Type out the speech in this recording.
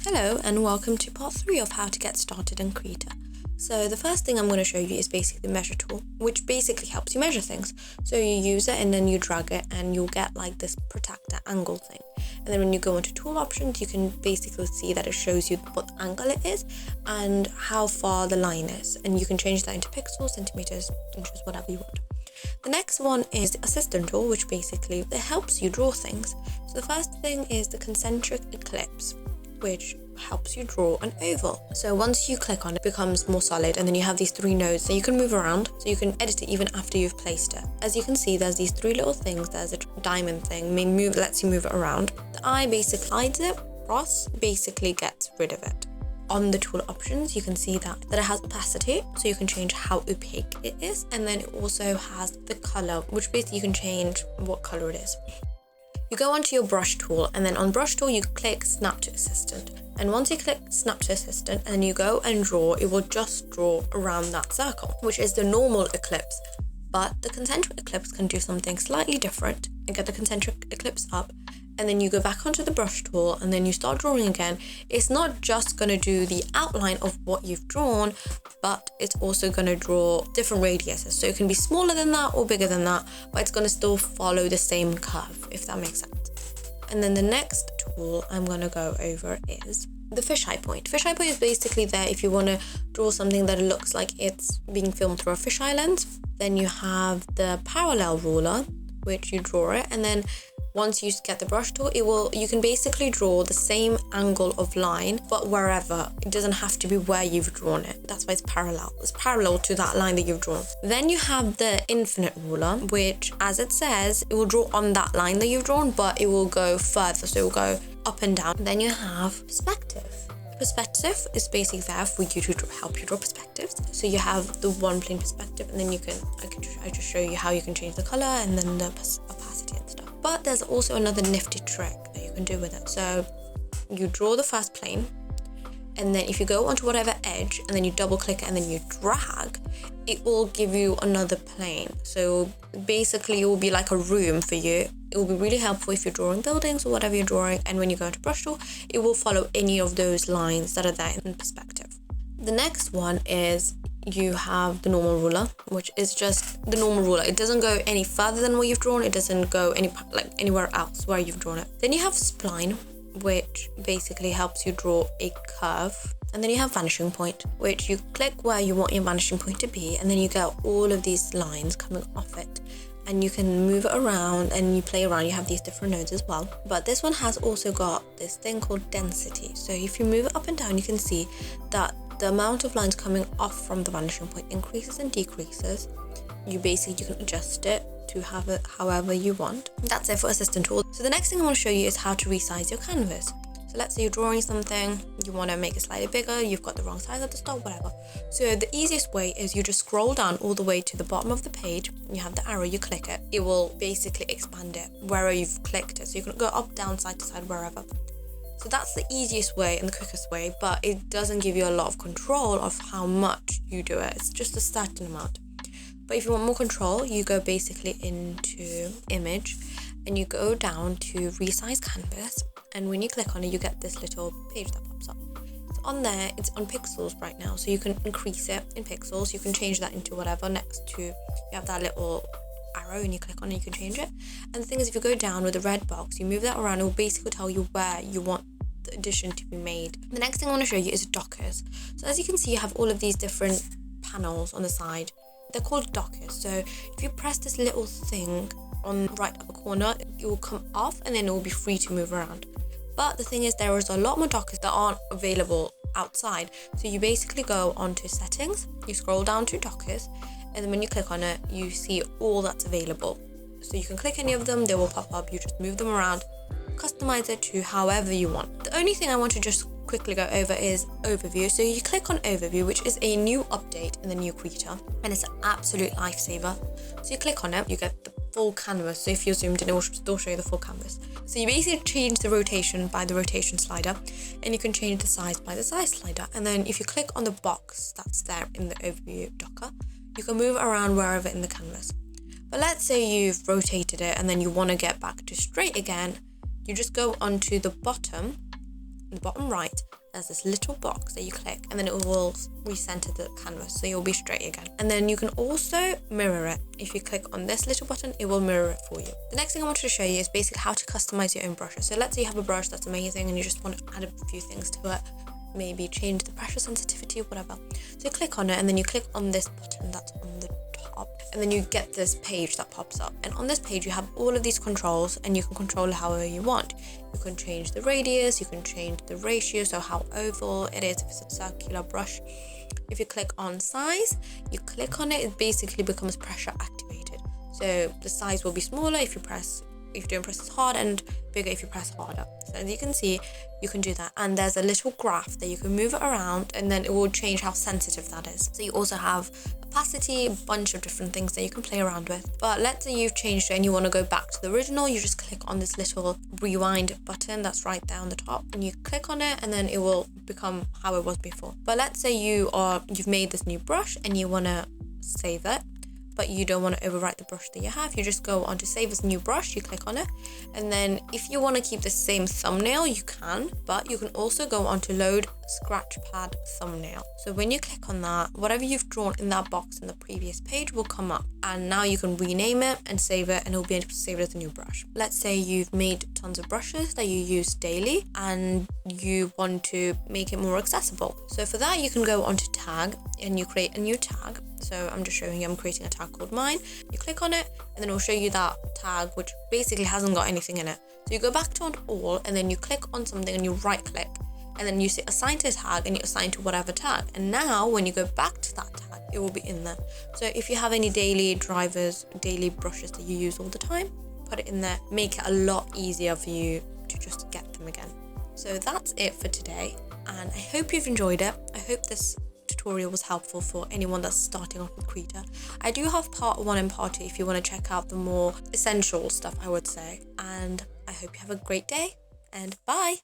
Hello and welcome to part 3 of how to get started in Krita. So the first thing I'm going to show you is basically the measure tool, which basically helps you measure things. So you use it and then you drag it and you'll get like this protractor angle thing. And then when you go into tool options, you can basically see that it shows you what angle it is and how far the line is. And you can change that into pixels, centimeters, inches, whatever you want. The next one is the Assistant tool, which basically it helps you draw things. So the first thing is the Concentric eclipse, which helps you draw an oval. So once you click on it, it becomes more solid, and then you have these 3 nodes that you can move around, so you can edit it even after you've placed it. As you can see, there's these 3 little things. There's a diamond thing, lets you move it around. The eye basically hides it. Cross basically gets rid of it. On the tool options, you can see that it has opacity, so you can change how opaque it is, and then it also has the color, which basically you can change what color it is. You go onto your brush tool, and then on brush tool you click snap to assistant, and once you click snap to assistant and you go and draw, it will just draw around that circle, which is the normal eclipse. But the concentric eclipse can do something slightly different and get the concentric eclipse up, and then you go back onto the brush tool and then you start drawing again. It's not just going to do the outline of what you've drawn, but it's also going to draw different radiuses. So it can be smaller than that or bigger than that, but it's going to still follow the same curve, if that makes sense. And then the next tool I'm going to go over is the fisheye point. Fisheye point is basically there if you want to draw something that looks like it's being filmed through a fisheye lens. Then you have the parallel ruler, which you draw it, and then once you get the brush tool, you can basically draw the same angle of line, but wherever. It doesn't have to be where you've drawn it. That's why it's parallel. It's parallel to that line that you've drawn. Then you have the infinite ruler, which, as it says, it will draw on that line that you've drawn, but it will go further, so it will go up and down. Then you have perspective. Perspective is basically there for you to help you draw perspectives. So you have the one plane perspective, and then I just show you how you can change the color and then the opacity and stuff. But there's also another nifty trick that you can do with it. So you draw the first plane, and then if you go onto whatever edge and then you double click it and then you drag, it will give you another plane. So basically it will be like a room for you. It will be really helpful if you're drawing buildings or whatever you're drawing, and when you go into brush tool, it will follow any of those lines that are there in perspective. The next one is you have the normal ruler, which is just the normal ruler. It doesn't go any further than what you've drawn. It doesn't go anywhere else where you've drawn it. Then you have Spline, which basically helps you draw a curve. And then you have Vanishing point, which you click where you want your vanishing point to be, and then you get all of these lines coming off it. And you can move it around and you play around. You have these different nodes as well. But this one has also got this thing called density. So if you move it up and down, you can see that the amount of lines coming off from the vanishing point increases and decreases. You can adjust it to have it however you want. That's it for Assistant tool. So the next thing I want to show you is how to resize your canvas. So let's say you're drawing something, you want to make it slightly bigger, you've got the wrong size at the start, whatever. So the easiest way is you just scroll down all the way to the bottom of the page, you have the arrow, you click it, it will basically expand it wherever you've clicked it. So you can go up, down, side to side, wherever. So that's the easiest way and the quickest way, but it doesn't give you a lot of control of how much you do it. It's just a certain amount. But if you want more control, you go basically into image and you go down to resize canvas. And when you click on it, you get this little page that pops up. So on there, it's on pixels right now. So you can increase it in pixels. You can change that into whatever. Next to, you have that little arrow and you click on it, you can change it. And the thing is, if you go down with the red box, you move that around, it will basically tell you where you want the addition to be made. The next thing I want to show you is dockers. So as you can see, you have all of these different panels on the side. They're called dockers. So if you press this little thing on the right upper corner, it will come off and then it will be free to move around. But the thing is, there is a lot more dockers that aren't available outside. So you basically go onto settings, you scroll down to dockers, and then when you click on it, you see all that's available. So you can click any of them, they will pop up, you just move them around, customize it to however you want. The only thing I want to just quickly go over is overview. So you click on overview, which is a new update in the new Krita, and it's an absolute lifesaver. So you click on it, you get the full canvas. So if you're zoomed in, it will still show you the full canvas. So you basically change the rotation by the rotation slider, and you can change the size by the size slider. And then if you click on the box that's there in the overview docker, you can move around wherever in the canvas. But let's say you've rotated it and then you want to get back to straight again, you just go onto the bottom in the bottom right, there's this little box that you click, and then it will recenter the canvas, so you'll be straight again. And then you can also mirror it. If you click on this little button, it will mirror it for you. The next thing I wanted to show you is basically how to customize your own brushes. So let's say you have a brush that's amazing and you just want to add a few things to it, maybe change the pressure sensitivity or whatever. So you click on it, and then you click on this button that's on the top, and then you get this page that pops up, and on this page you have all of these controls, and you can control it however you want. You can change the radius, you can change the ratio, so how oval it is, if it's a circular brush. If you click on size, you click on it, it basically becomes pressure activated, so the size will be smaller if you don't press as hard, and bigger if you press harder. So as you can see, you can do that, and there's a little graph that you can move it around, and then it will change how sensitive that is. So you also have opacity, a bunch of different things that you can play around with. But let's say you've changed it and you want to go back to the original, you just click on this little rewind button that's right there on the top, and you click on it, and then it will become how it was before. But let's say you've made this new brush and you want to save it, but you don't want to overwrite the brush that you have. You just go on to save as new brush, you click on it, and then if you want to keep the same thumbnail, you can, but you can also go on to load scratch pad thumbnail. So when you click on that, whatever you've drawn in that box in the previous page will come up, and now you can rename it and save it, and it'll be able to save it as a new brush. Let's say you've made tons of brushes that you use daily and you want to make it more accessible. So for that, you can go onto tag and you create a new tag. So I'm just showing you, I'm creating a tag called mine. You click on it, and then it'll show you that tag, which basically hasn't got anything in it. So you go back to all, and then you click on something and you right click, and then you say assign to tag, and you assign to whatever tag. And now when you go back to that tag, it will be in there. So if you have any daily drivers, daily brushes that you use all the time, put it in there, make it a lot easier for you to just get them again. So that's it for today, and I hope you've enjoyed it. I hope this tutorial was helpful for anyone that's starting off with Krita. I do have part 1 and part 2 if you want to check out the more essential stuff, I would say. And I hope you have a great day, and bye!